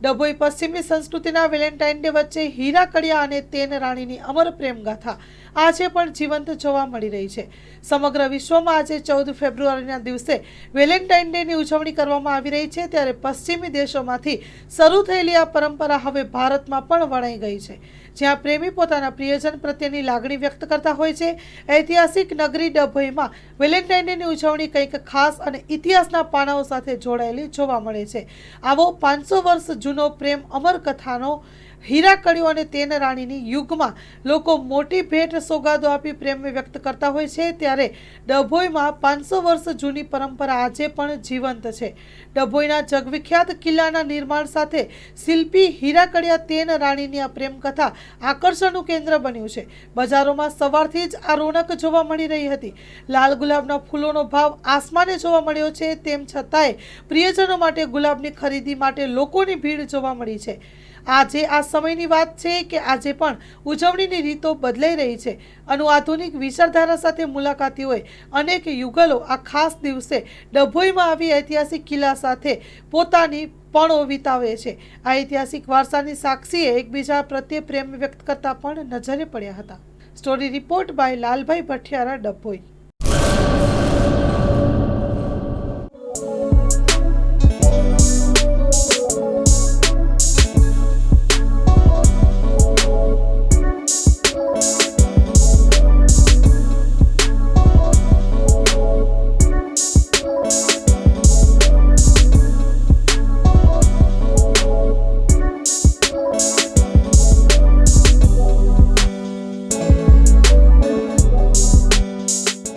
ડભોઈ પશ્ચિમી સંસ્કૃતિના Valentine day વચ્ચે હીરા કડિયા અને તેન રાણીની અમર પ્રેમ ગાથા આજે પણ જીવંત જોવા મળી રહી છે। સમગ્ર વિશ્વમાં આજે 14 ફેબ્રુઆરીના દિવસે વેલેન્ટાઇન ડેની ઉજવણી કરવામાં આવી રહી છે, ત્યારે પશ્ચિમી દેશોમાંથી શરૂ થયેલી આ પરંપરા હવે ભારતમાં પણ વણાઈ ગઈ છે, જ્યાં પ્રેમી પોતાના પ્રિયજન પ્રત્યેની લાગણી વ્યક્ત કરતા હોય છે। ઐતિહાસિક નગરી ડભોઈમાં વેલેન્ટાઇન ડેની ઉજવણી કંઈક ખાસ અને ઇતિહાસના પાનાઓ સાથે જોડાયેલી જોવા મળે છે। આવો 500 વર્ષ જૂનો પ્રેમ અમર કથાનો હીરા કડિયો અને તેન રાણીની યુગમાં લોકો મોટી ભેટ સોગાદો આપી પ્રેમ વ્યક્ત કરતા હોય છે, ત્યારે ડભોઈમાં 500 વર્ષ જૂની પરંપરા આજે પણ જીવંત છે। ડભોઈના જગવિખ્યાત કિલ્લાના નિર્માણ સાથે શિલ્પી હીરા કડિયા તેન રાણીની આ પ્રેમ કથા આકર્ષણનું કેન્દ્ર બન્યું છે। બજારોમાં સવારથી જ આ રોનક જોવા મળી રહી હતી। લાલ ગુલાબના ફૂલોનો ભાવ આસમાને જોવા મળ્યો છે, તેમ છતાંય પ્રિયજનો માટે ગુલાબની ખરીદી માટે લોકોની ભીડ જોવા મળી છે। આજે આ સમયની વાત છે કે આજે પણ ઉજવણીની રીતો બદલાઈ રહી છે। આધુનિક વિચારધારા સાથે મુલાકાતીઓએ અનેક યુગલો આ ખાસ દિવસે ડભોઈમાં આવી ઐતિહાસિક કિલ્લા સાથે પોતાની પળો વિતાવે છે। આ ઐતિહાસિક વારસાની સાક્ષીએ એકબીજા પ્રત્યે પ્રેમ વ્યક્ત કરતા પણ નજરે પડ્યા હતા। Story report by Lalbhai Bhathiyara, Dabhoi.